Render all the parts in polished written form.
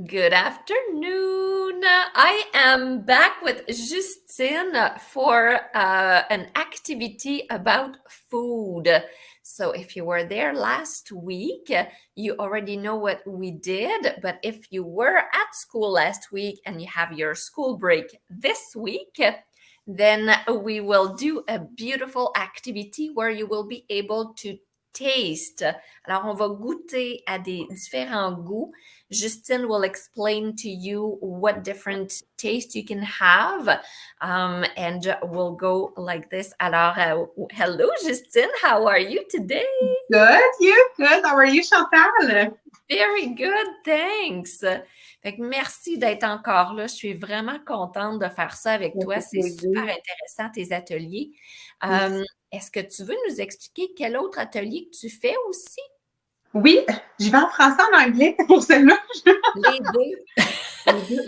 Good afternoon. I am back with Justine for an activity about food. So, if you were there last week, you already know what we did. But if you were at school last week and you have your school break this week, then we will do a beautiful activity where you will be able to taste. Alors, on va goûter à des différents goûts. Justine will explain to you what different taste you can have, and we'll go like this. Alors, hello, Justine. How are you today? Good, you? Good. How are you, Chantal? Very good, thanks. Fait que merci d'être encore là. Je suis vraiment contente de faire ça avec Ça toi. fait C'est super plaisir. intéressant, tes ateliers. Yes. Est-ce que tu veux nous expliquer quel autre atelier que tu fais aussi? Oui, je vais en français, en anglais pour celle-là. Les deux. Les deux.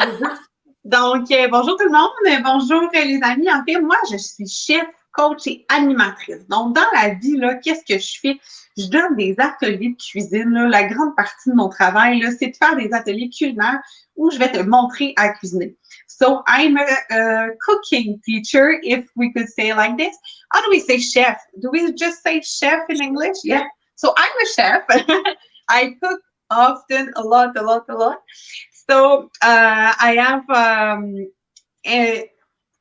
Donc, bonjour tout le monde, bonjour les amis. En fait, moi, je suis chef, coach et animatrice. Donc, dans la vie, là, qu'est-ce que je fais? Je donne des ateliers de cuisine. Là. La grande partie de mon travail, là, c'est de faire des ateliers culinaires où je vais te montrer à cuisiner. So, I'm a cooking teacher, if we could say like this. How do we say chef? Do we just say chef in English? Yeah. So, I'm a chef. I cook often, a lot. So I have a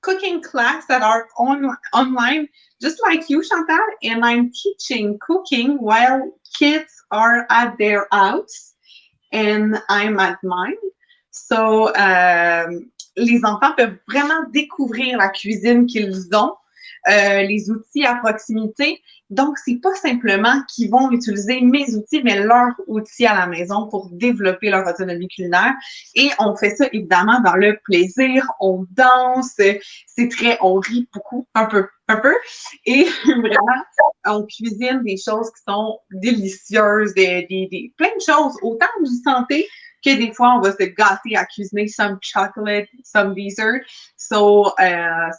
cooking class that are online, just like you, Chantal, and I'm teaching cooking while kids are at their house and I'm at mine. So les enfants peuvent vraiment découvrir la cuisine qu'ils ont, les outils à proximité. Donc, c'est pas simplement qu'ils vont utiliser mes outils, mais leurs outils à la maison pour développer leur autonomie culinaire. Et on fait ça, évidemment, dans le plaisir. On danse, on rit beaucoup, un peu. Et vraiment, on cuisine des choses qui sont délicieuses, plein de choses, autant du santé que des fois, on va se gâter à cuisiner some chocolate, some dessert. So,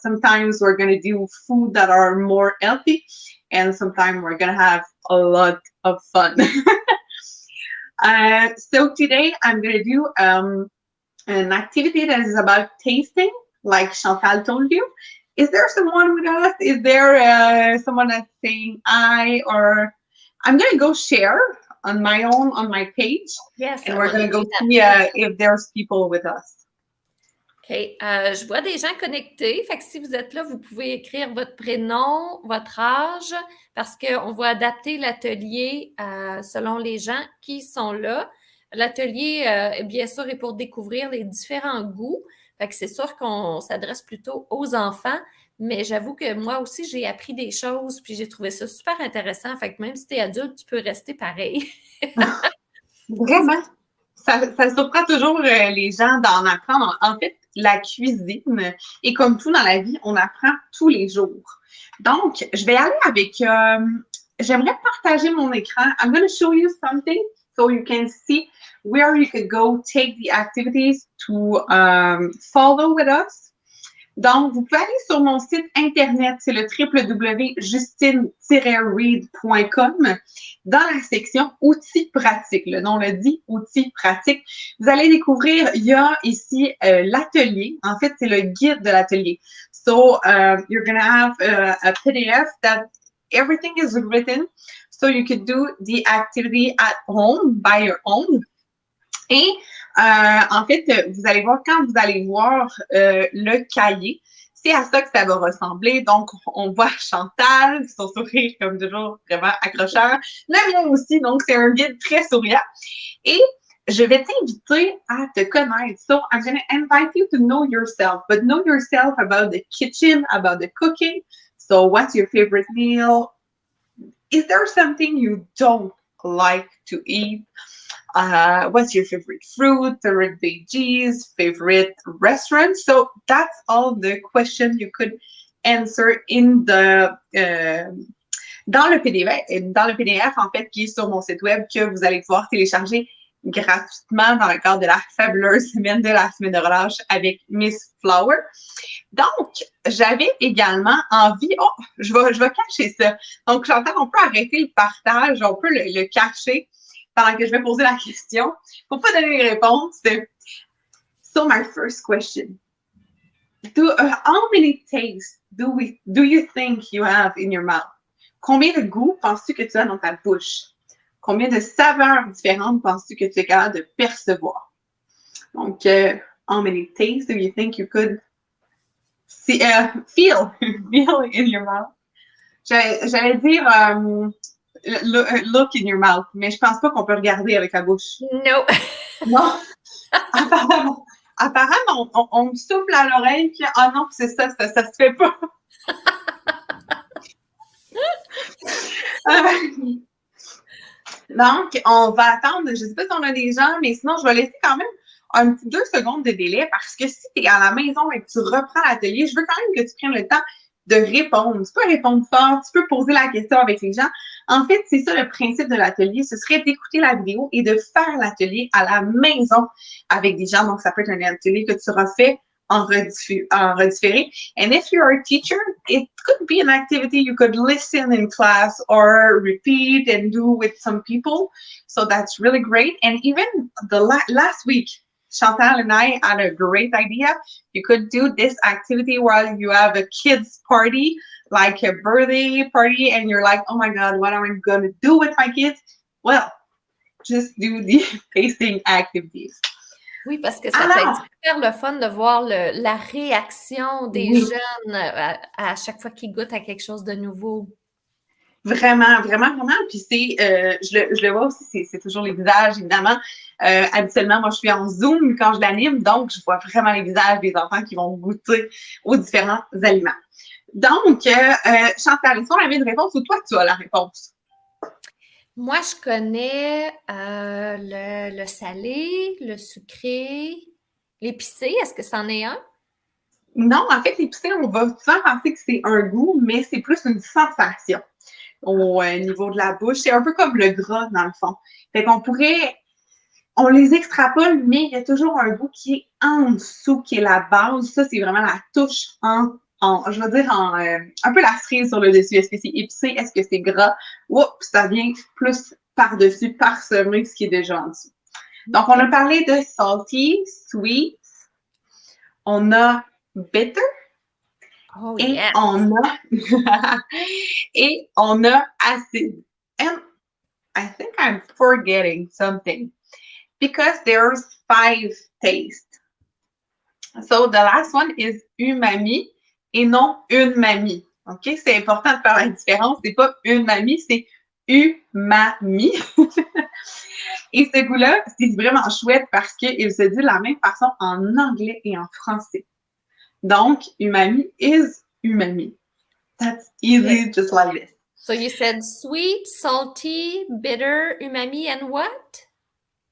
sometimes we're going to do food that are more healthy. And sometimes we're going to have a lot of fun. So today I'm going to do an activity that is about tasting, like Chantal told you. Is there someone with us? Is there someone that's saying I, or I'm going to go share on my page. Yes, and we're going to go see if there's people with us. OK. Je vois des gens connectés. Fait que si vous êtes là, vous pouvez écrire votre prénom, votre âge, parce qu'on va adapter l'atelier selon les gens qui sont là. L'atelier, bien sûr, est pour découvrir les différents goûts. Fait que c'est sûr qu'on s'adresse plutôt aux enfants, mais j'avoue que moi aussi, j'ai appris des choses, puis j'ai trouvé ça super intéressant. Fait que même si tu es adulte, tu peux rester pareil. Vraiment. Ça surprend toujours les gens d'en apprendre. En fait, la cuisine, et comme tout dans la vie, on apprend tous les jours. Donc, je vais aller avec... j'aimerais partager mon écran. I'm going to show you something so you can see where you could go take the activities to follow with us. Donc, vous pouvez aller sur mon site internet, c'est le www.justine-read.com. Dans la section outils pratiques, le nom le dit, outils pratiques, vous allez découvrir, il y a ici l'atelier. En fait, c'est le guide de l'atelier. So, you're going to have a PDF that everything is written, so you could do the activity at home by your own. Et en fait, vous allez voir, quand vous allez voir le cahier, c'est à ça que ça va ressembler. Donc, on voit Chantal, son sourire comme toujours vraiment accrocheur. Le mien aussi, donc c'est un guide très souriant. Et je vais t'inviter à te connaître. So, I'm going to invite you to know yourself, but know yourself about the kitchen, about the cooking. So, what's your favorite meal? Is there something you don't like to eat? What's your favorite fruit, favorite veggies, favorite restaurant? So that's all the questions you could answer in the dans le PDF en fait qui est sur mon site web que vous allez pouvoir télécharger gratuitement dans le cadre de la fabuleuse semaine de relâche avec Miss Flower. Donc, j'avais également envie... Oh, je vais cacher ça. Donc, j'entends, on peut arrêter le partage, on peut le cacher pendant que je vais poser la question. Il ne faut pas donner les réponses. So my first question, how many tastes do you think you have in your mouth? Combien de goûts penses-tu que tu as dans ta bouche? Combien de saveurs différentes penses-tu que tu es capable de percevoir? Donc, how many tastes do you think you could feel in your mouth? J'allais dire look in your mouth, mais je pense pas qu'on peut regarder avec la bouche. No. Non. Apparemment, on me souffle à l'oreille, puis ah non, c'est ça se fait pas. Donc, on va attendre, je ne sais pas si on a des gens, mais sinon, je vais laisser quand même un petit 2 secondes de délai parce que si tu es à la maison et que tu reprends l'atelier, je veux quand même que tu prennes le temps de répondre. Tu peux répondre fort, tu peux poser la question avec les gens. En fait, c'est ça le principe de l'atelier, ce serait d'écouter la vidéo et de faire l'atelier à la maison avec des gens. Donc, ça peut être un atelier que tu refais en redifféré. And if you're a teacher, it could be an activity you could listen in class or repeat and do with some people. So that's really great. And even the last week, Chantal and I had a great idea. You could do this activity while you have a kids party, like a birthday party, and you're like, oh my God, what am I going to do with my kids? Well, just do the tasting activities. Oui, parce que ça peut être super le fun de voir la réaction des jeunes à chaque fois qu'ils goûtent à quelque chose de nouveau. Vraiment, vraiment, vraiment. Puis je le vois aussi, c'est toujours les visages, évidemment. Habituellement, moi, je suis en Zoom quand je l'anime, donc je vois vraiment les visages des enfants qui vont goûter aux différents aliments. Donc, Chantal, est-ce qu'on avait une réponse ou toi, tu as la réponse? Moi, je connais le salé, le sucré, l'épicé. Est-ce que c'en est un? Non, en fait, l'épicé, on va souvent penser que c'est un goût, mais c'est plus une sensation au niveau de la bouche. C'est un peu comme le gras, dans le fond. Fait qu'on on les extrapole, mais il y a toujours un goût qui est en dessous, qui est la base. Ça, c'est vraiment la touche je veux dire, un peu la cerise sur le dessus. Est-ce que c'est épicé? Est-ce que c'est gras? Oups, ça vient plus par-dessus, parsemer ce qui est déjà en dessous. Donc, on a parlé de salty, sweet. On a bitter. Oh, et yes. on a acid. And I think I'm forgetting something because there's 5 tastes. So the last one is umami et non une mamie. OK? C'est important de faire la différence. C'est pas une mamie, c'est umami. Et ce goût-là, c'est vraiment chouette parce qu'il se dit de la même façon en anglais et en français. Donc, umami is umami. That's easy, just like this. So you said sweet, salty, bitter, umami, and what?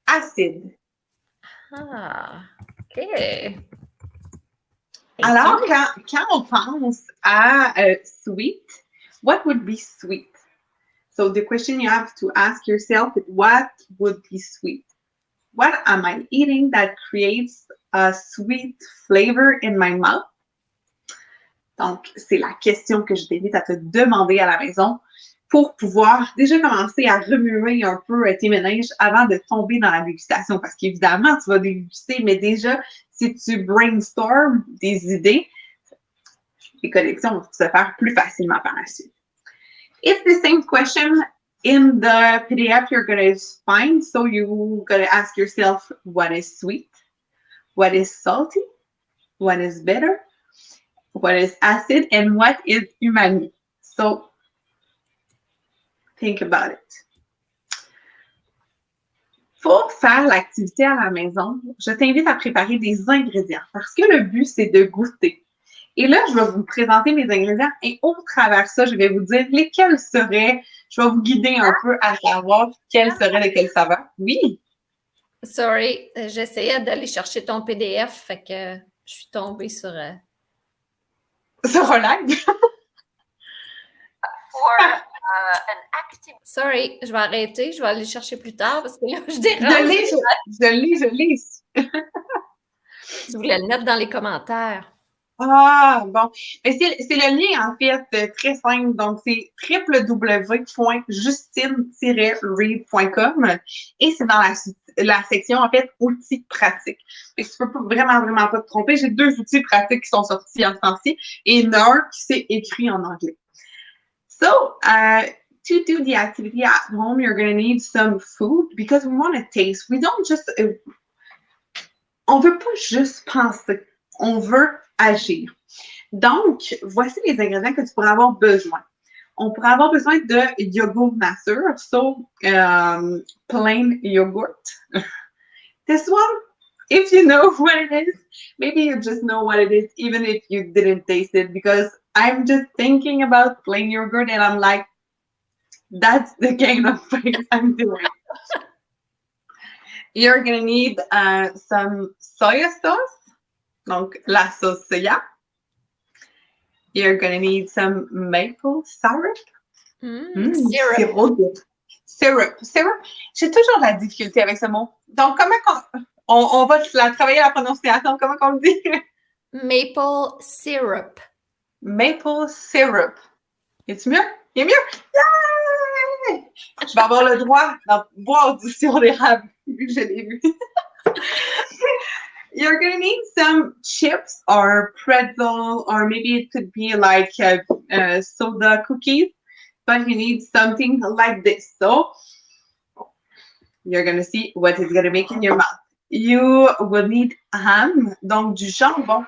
Acid. Ah, OK. Alors, quand on pense à sweet, what would be sweet? So the question you have to ask yourself is, what would be sweet? What am I eating that creates a sweet flavor in my mouth? Donc, c'est la question que je t'invite à te demander à la maison pour pouvoir déjà commencer à remuer un peu tes méninges avant de tomber dans la dégustation. Parce qu'évidemment, tu vas déguster, mais déjà, si tu brainstorm des idées, les connexions vont se faire plus facilement par la suite. It's the same question in the PDF you're going to find. So you're going to ask yourself, what is sweet? What is salty? What is bitter? What is acid? And what is umami? So think about it. Pour faire l'activité à la maison, je t'invite à préparer des ingrédients parce que le but, c'est de goûter. Et là, je vais vous présenter mes ingrédients et au travers ça, je vais vous dire lesquels seraient, je vais vous guider un peu à savoir quels seraient de quelle saveur. Oui. Sorry, j'essayais d'aller chercher ton PDF, fait que je suis tombée sur... Sur Relâche. Sorry, je vais arrêter, je vais aller chercher plus tard parce que là, je dérange. Je l'ai. Tu voulais le mettre dans les commentaires. Ah, bon. Mais c'est le lien, en fait, très simple. Donc, c'est www.justine-read.com et c'est dans la section, en fait, outils pratiques. Fait que tu peux vraiment, vraiment pas te tromper. J'ai 2 outils pratiques qui sont sortis en français et un qui s'est écrit en anglais. So, to do the activity at home, you're going to need some food because we want to taste. We don't just, on veut pas juste penser, on veut agir. Donc, voici les ingrédients que tu pourras avoir besoin. On pourra avoir besoin de yogourt nature, so plain yogurt. This one, if you know what it is, maybe you just know what it is, even if you didn't taste it, because I'm just thinking about plain yogurt and I'm like, that's the kind of face I'm doing. You're gonna need some soya sauce, donc la sauce soya. You're gonna need some maple syrup. Syrup. Syrup. J'ai toujours de la difficulté avec ce mot. Donc, comment on va travailler la prononciation? Comment on le dit? Maple syrup. Maple syrup. Est-ce mieux? Il est mieux? Yeah! Je vais avoir le droit d'en boire du sirop d'érable, vu que je l'ai vu. You're gonna need some chips or pretzel, or maybe it could be like soda cookies, but you need something like this. So you're gonna see what it's gonna make in your mouth. You will need ham, donc du jambon,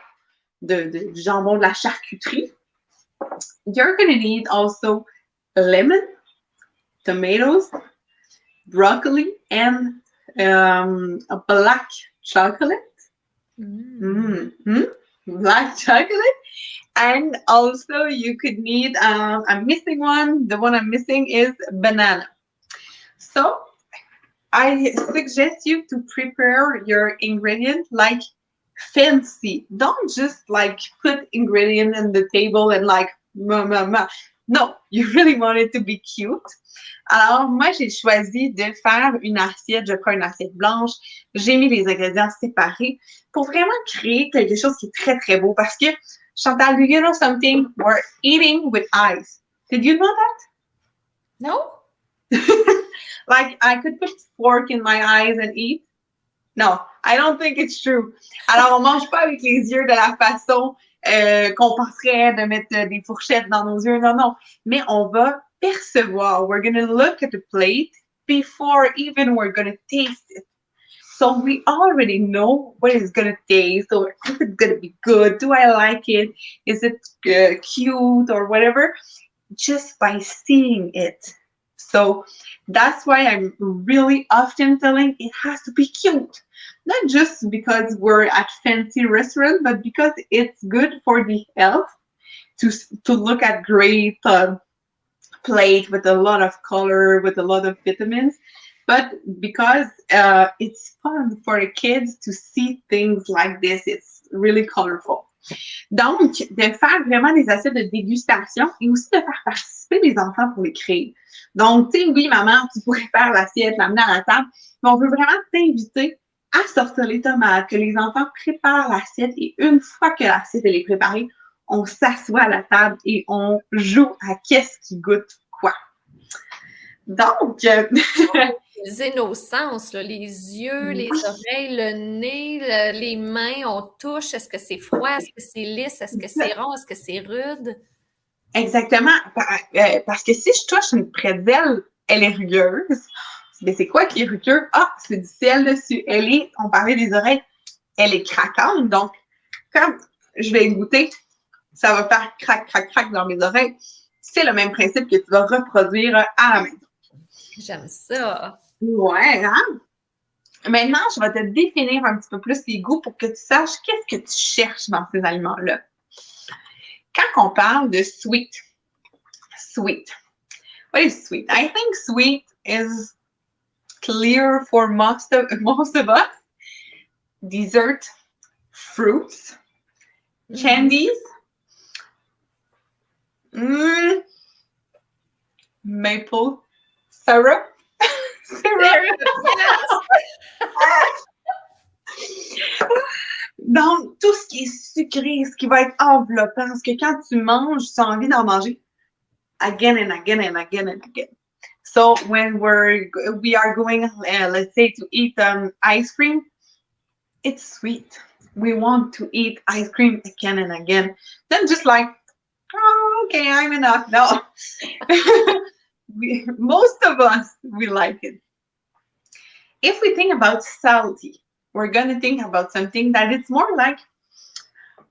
du jambon de la charcuterie. You're gonna need also lemon, tomatoes, broccoli, and a black chocolate. Black chocolate. And also you could need, I'm missing one. The one I'm missing is banana. So I suggest you to prepare your ingredient like fancy. Don't just like put ingredient on the table and like, No, you really want it to be cute. Alors, moi, j'ai choisi de faire une assiette. Je prends une assiette blanche. J'ai mis les ingrédients séparés pour vraiment créer quelque chose qui est très, très beau. Parce que, Chantal, do you know something? We're eating with eyes. Did you know that? No? Like, I could put fork in my eyes and eat? No, I don't think it's true. Alors, on mange pas avec les yeux de la façon qu'on penserait de mettre des fourchettes dans nos yeux. Non, non. Mais on va percevoir. We're going to look at the plate before even we're going to taste it. So we already know what it's going to taste, or if it's going to be good. Do I like it? Is it cute or whatever? Just by seeing it. So that's why I'm really often telling it has to be cute. Not just because we're at fancy restaurant, but because it's good for the health to look at great plate with a lot of color, with a lot of vitamins, but because it's fun for the kids to see things like this. It's really colorful. Donc, de faire vraiment des assiettes de dégustation et aussi de faire participer les enfants pour les créer. Donc, tu sais, oui, maman, tu pourrais faire l'assiette, l'amener à la table, mais on veut vraiment t'inviter à sortir les tomates, que les enfants préparent l'assiette et une fois que l'assiette elle est préparée, on s'assoit à la table et on joue à qu'est-ce qui goûte quoi. Donc, Utiliser nos sens, là, les yeux, les oreilles, le nez, les mains, on touche. Est-ce que c'est froid? Est-ce que c'est lisse? Est-ce que c'est rond? Est-ce que c'est rude? Exactement. Parce que si je touche une pretzel, elle est rugueuse. Mais c'est quoi qui est rugueux? Ah, c'est du sel dessus. On parlait des oreilles, elle est craquante. Donc, quand je vais goûter, ça va faire crac, crac, crac dans mes oreilles. C'est le même principe que tu vas reproduire à la maison. J'aime ça. Ouais, hein? Maintenant, je vais te définir un petit peu plus les goûts pour que tu saches qu'est-ce que tu cherches dans ces aliments-là. Quand on parle de sweet, what is sweet? I think sweet is clear for most of us. Dessert, fruits, candies, maple syrup. Syrup, yes. Donc, tout ce qui est sucré, ce qui va être enveloppant, parce que quand tu manges, tu as envie d'en manger again and again and again and again. So when we are going, let's say, to eat ice cream, it's sweet. We want to eat ice cream again and again. Then just like, oh, okay, I'm enough. No. Most of us, we like it. If we think about salty, we're going to think about something that it's more like,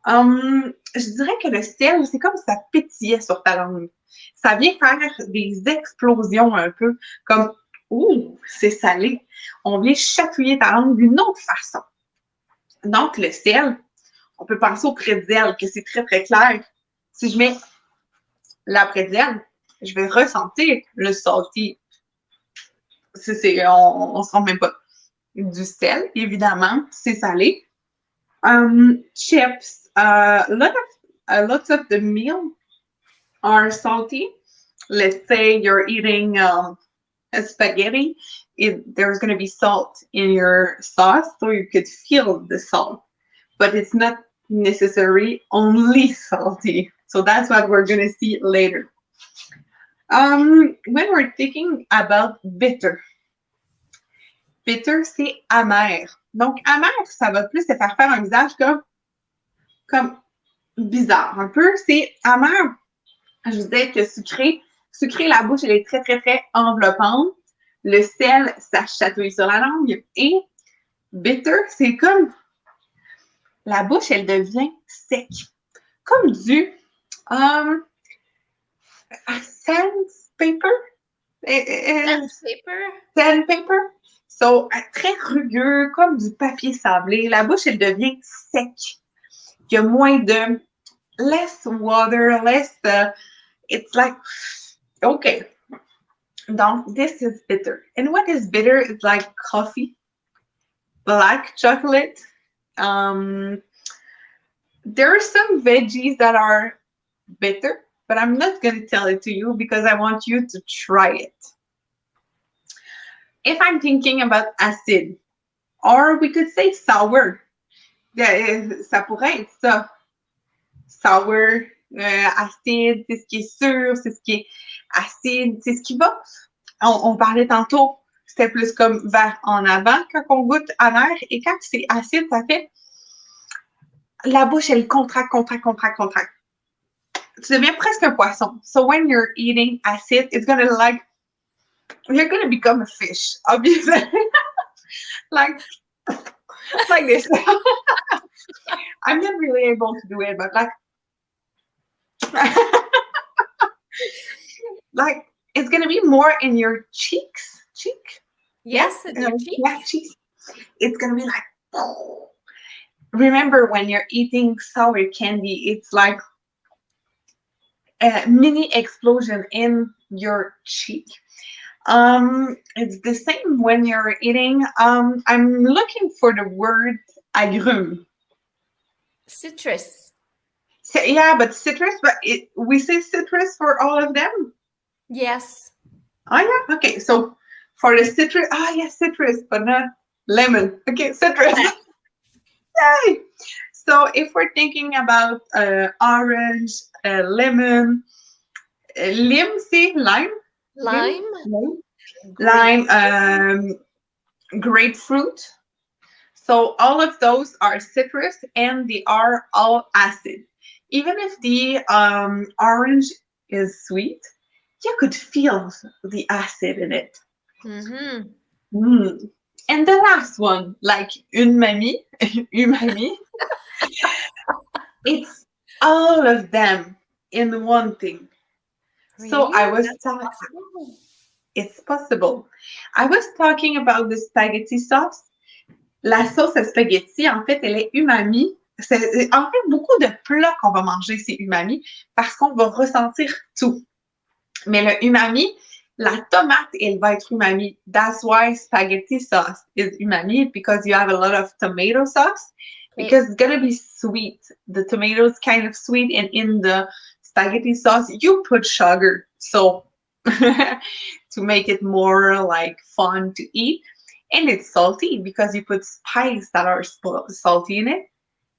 je dirais que le sel, c'est comme ça pétillait sur ta langue. Ça vient faire des explosions un peu, comme, ouh, c'est salé. On vient chatouiller ta langue d'une autre façon. Donc, le sel, on peut penser au pretzel, que c'est très, très clair. Si je mets la pretzel, je vais ressentir le salty. On se rend même pas. Du sel, évidemment, c'est salé. Chips, lots of the meal are salty. Let's say you're eating a spaghetti, there's going to be salt in your sauce, so you could feel the salt, but it's not necessarily only salty. So that's what we're going to see later. When we're thinking about bitter, bitter, c'est amer. Donc, amer, ça va plus te faire un visage comme bizarre. Un peu, c'est amer. Je vous disais que sucré, la bouche, elle est très, très, très enveloppante. Le sel, ça chatouille sur la langue. Et bitter, c'est comme la bouche, elle devient sec. Comme du sandpaper. Sandpaper. So, très rugueux, comme du papier sablé. La bouche, elle devient sec. Il y a moins de less water, less. It's like, okay. Donc, this is bitter. And what is bitter? It's like coffee, black chocolate. There are some veggies that are bitter, but I'm not going to tell it to you because I want you to try it. If I'm thinking about acid, or we could say sour, ça pourrait être ça. Sour, acide, c'est ce qui est sûr, c'est ce qui est acide, c'est ce qui va. On parlait tantôt, c'était plus comme vers en avant quand on goûte amer, et quand c'est acide, ça fait la bouche, elle contracte. Tu deviens presque un poisson. So when you're eating acid, it's gonna you're gonna become a fish, obviously. like this. I'm not really able to do it, but like it's gonna be more in your cheeks. Yes, in your cheeks. Yeah, cheeks. It's gonna be like, oh. Remember when you're eating sour candy, it's like a mini explosion in your cheek. It's the same when you're eating. I'm looking for the word agrumes. Citrus. Yeah, but citrus, but we say citrus for all of them? Yes. Oh, yeah. Okay, so for the citrus, yes, citrus, but not lemon. Okay, citrus. Yay! So if we're thinking about orange, lemon, lime, c'est lime? Lime, grapefruit. So all of those are citrus and they are all acid. Even if the orange is sweet, you could feel the acid in it. Mm. And the last one, like umami, it's all of them in one thing. Really? So I was talking, it's possible. I was talking about the spaghetti sauce. La sauce à spaghetti, en fait, elle est umami. En fait, beaucoup de plats qu'on va manger, c'est umami parce qu'on va ressentir tout. Mais le umami, la tomate, elle va être umami. That's why spaghetti sauce is umami, because you have a lot of tomato sauce. Because it's going to be sweet. The tomato is kind of sweet, and in the spaghetti sauce, you put sugar. So, to make it more like fun to eat. And it's salty because you put spice that are salty in it.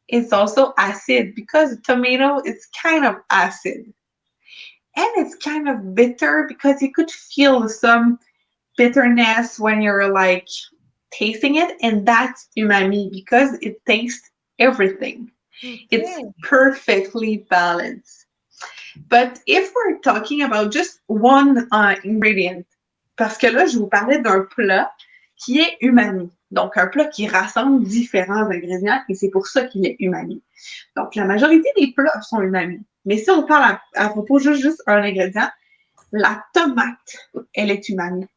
it's also acid because tomato is kind of acid. And it's kind of bitter because you could feel some bitterness when you're like tasting it, and that's umami because it tastes everything. It's OK. perfectly balanced. But if we're talking about just one ingredient, parce que là, je vous parlais d'un plat qui est umami. Donc, un plat qui rassemble différents ingrédients et c'est pour ça qu'il est umami. Donc, la majorité des plats sont umami. Mais si on parle à propos juste un ingrédient, la tomate, elle est umami.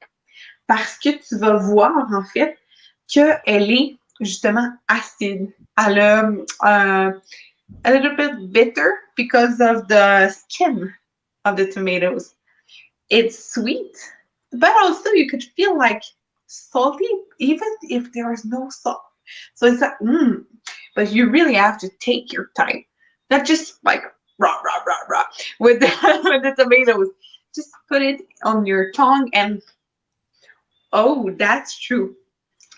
Parce que tu vas voir, en fait, qu'elle est justement acide. Elle a a little bit bitter because of the skin of the tomatoes. It's sweet, but also you could feel like salty even if there is no salt. So it's like, but you really have to take your time. Not just like raw, raw, raw, raw with with the tomatoes. Just put it on your tongue and oh, that's true.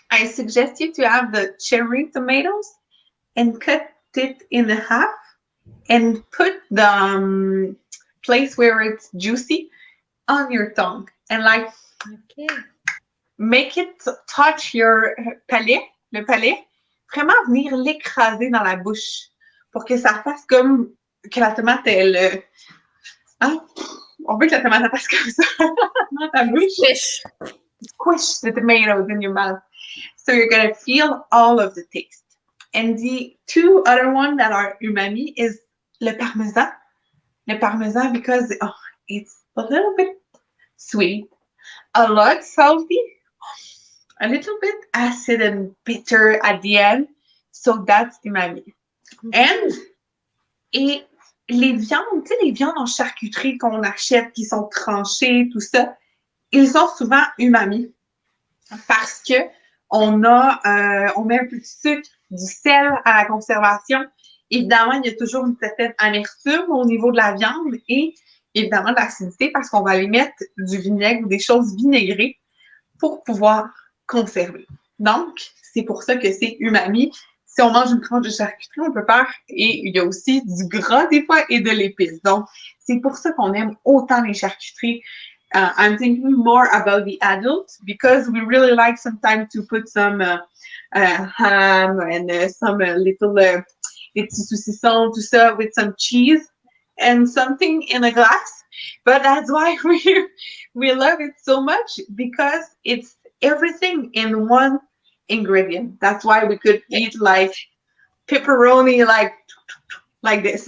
I suggest you to have the cherry tomatoes and cut it in half and put the place where it's juicy on your tongue and like OK. make it touch your palais, le palais, vraiment venir l'écraser dans la bouche pour que ça fasse comme que la tomate, elle... Hein? On veut que la tomate fasse comme ça dans ta bouche. Squish. Squish the tomatoes in your mouth. So you're going to feel all of the taste. And the two other ones that are umami is le parmesan. Le parmesan because it's a little bit sweet, a lot salty, a little bit acid and bitter at the end. So that's umami. And et les viandes, tu sais, les viandes en charcuterie qu'on achète, qui sont tranchées, tout ça, ils sont souvent umami parce que on met un peu de sucre, du sel à la conservation. Évidemment, il y a toujours une certaine amertume au niveau de la viande et évidemment de l'acidité parce qu'on va aller mettre du vinaigre ou des choses vinaigrées pour pouvoir conserver. Donc, c'est pour ça que c'est umami. Si on mange une tranche de charcuterie, on peut faire, et il y a aussi du gras des fois et de l'épice. Donc, c'est pour ça qu'on aime autant les charcuteries. I'm thinking more about the adult because we really like sometimes to put some ham and some little les petits saucissons, tout ça, with some cheese and something in a glass. But that's why we love it so much because it's everything in one ingredient. That's why we could eat like pepperoni like this.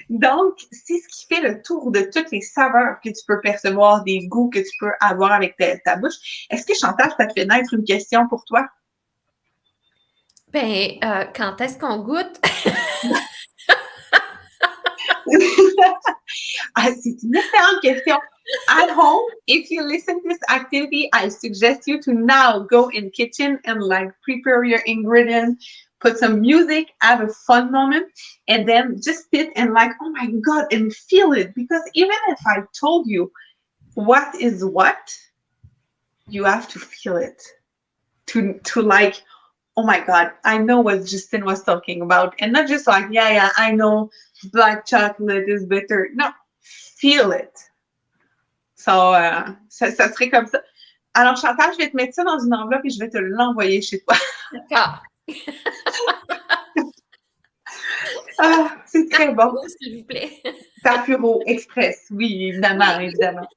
Donc, c'est ce qui fait le tour de toutes les saveurs que tu peux percevoir, des goûts que tu peux avoir avec ta bouche. Est-ce que, Chantal, ça te fait naître une question pour toi? Ben, quand est-ce qu'on goûte? C'est une excellente question. At home, if you listen to this activity, I suggest you to now go in kitchen and like prepare your ingredients, put some music, have a fun moment, and then just sit and like, oh my God, and feel it. Because even if I told you what is what, you have to feel it. To like, oh my God, I know what Justine was talking about. And not just like, yeah, I know black chocolate is bitter. No, feel it. So, ça serait comme ça. Alors, Chantal, je vais te mettre ça dans une enveloppe et je vais te l'envoyer chez toi. D'accord. C'est très bon. S'il vous plaît. Tapuro Express, oui, évidemment, évidemment.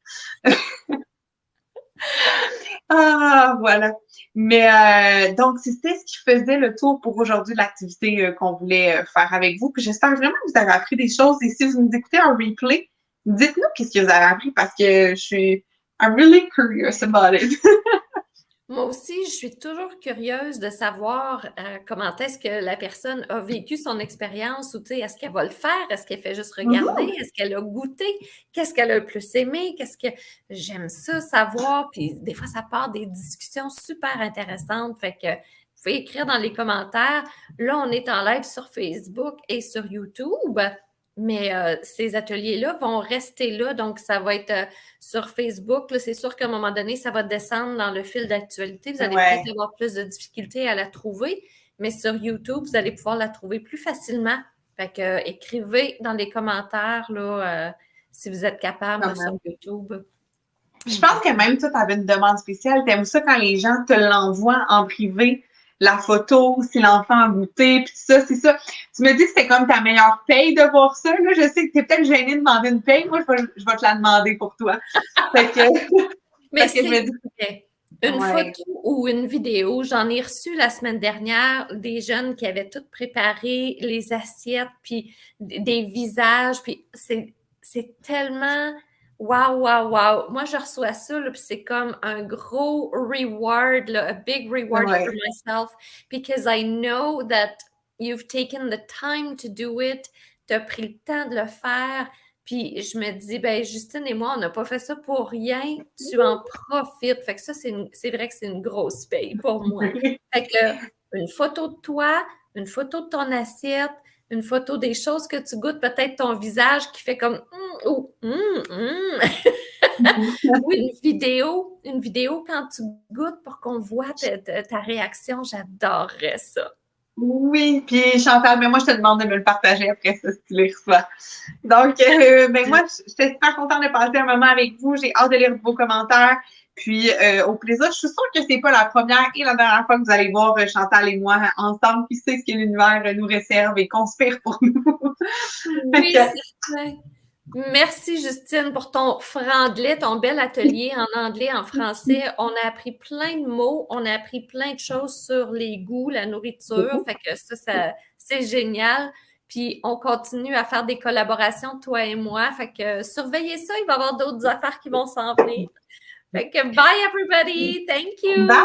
Voilà. Mais donc, c'était ce qui faisait le tour pour aujourd'hui de l'activité qu'on voulait faire avec vous. Puis j'espère vraiment que vous avez appris des choses. Et si vous nous écoutez en replay, dites-nous qu'est-ce que vous avez appris parce que I'm really curious about it. Moi aussi, je suis toujours curieuse de savoir comment est-ce que la personne a vécu son expérience ou, tu sais, est-ce qu'elle va le faire? Est-ce qu'elle fait juste regarder? Est-ce qu'elle a goûté? Qu'est-ce qu'elle a le plus aimé? Qu'est-ce que j'aime ça savoir? Puis des fois, ça part des discussions super intéressantes. Fait que vous pouvez écrire dans les commentaires. Là, on est en live sur Facebook et sur YouTube. Mais ces ateliers-là vont rester là, donc ça va être sur Facebook. Là, c'est sûr qu'à un moment donné, ça va descendre dans le fil d'actualité. Vous allez peut-être avoir plus de difficultés à la trouver, mais sur YouTube, vous allez pouvoir la trouver plus facilement. Fait que écrivez dans les commentaires là, si vous êtes capable là, sur YouTube. Je pense que même toi, tu avais une demande spéciale. T'aimes ça quand les gens te l'envoient en privé, la photo, si l'enfant a goûté, puis ça, c'est ça. Tu me dis que c'était comme ta meilleure paye de voir ça. Là, je sais que tu es peut-être gênée de demander une paye. Moi, je vais te la demander pour toi. Fait que, Mais je me dis, une photo ou une vidéo, j'en ai reçu la semaine dernière des jeunes qui avaient tout préparé, les assiettes, puis des visages, puis c'est tellement wow, wow, wow. Moi, je reçois ça, là, puis c'est comme un gros reward, là, a big reward for myself, because I know that you've taken the time to do it, tu as pris le temps de le faire. Puis je me dis, ben Justine et moi, on n'a pas fait ça pour rien. Tu en profites. Fait que ça, c'est vrai que c'est une grosse paye pour moi. Fait que une photo de toi, une photo de ton assiette, une photo des choses que tu goûtes, peut-être ton visage qui fait comme ou ou une vidéo quand tu goûtes pour qu'on voit ta réaction. J'adorerais ça. Oui, puis Chantal, mais moi, je te demande de me le partager après ça, si tu les reçois. Donc, ben moi, j'étais super contente de passer un moment avec vous. J'ai hâte de lire vos commentaires. Puis, au plaisir, je suis sûre que c'est pas la première et la dernière fois que vous allez voir Chantal et moi ensemble, puis c'est ce que l'univers nous réserve et conspire pour nous. Oui, c'est vrai. Merci Justine pour ton franglais, ton bel atelier en anglais, en français. On a appris plein de mots, on a appris plein de choses sur les goûts, la nourriture. Fait que ça c'est génial. Puis on continue à faire des collaborations, toi et moi. Fait que surveillez ça, il va y avoir d'autres affaires qui vont s'en venir. Fait que bye everybody, thank you. Bye!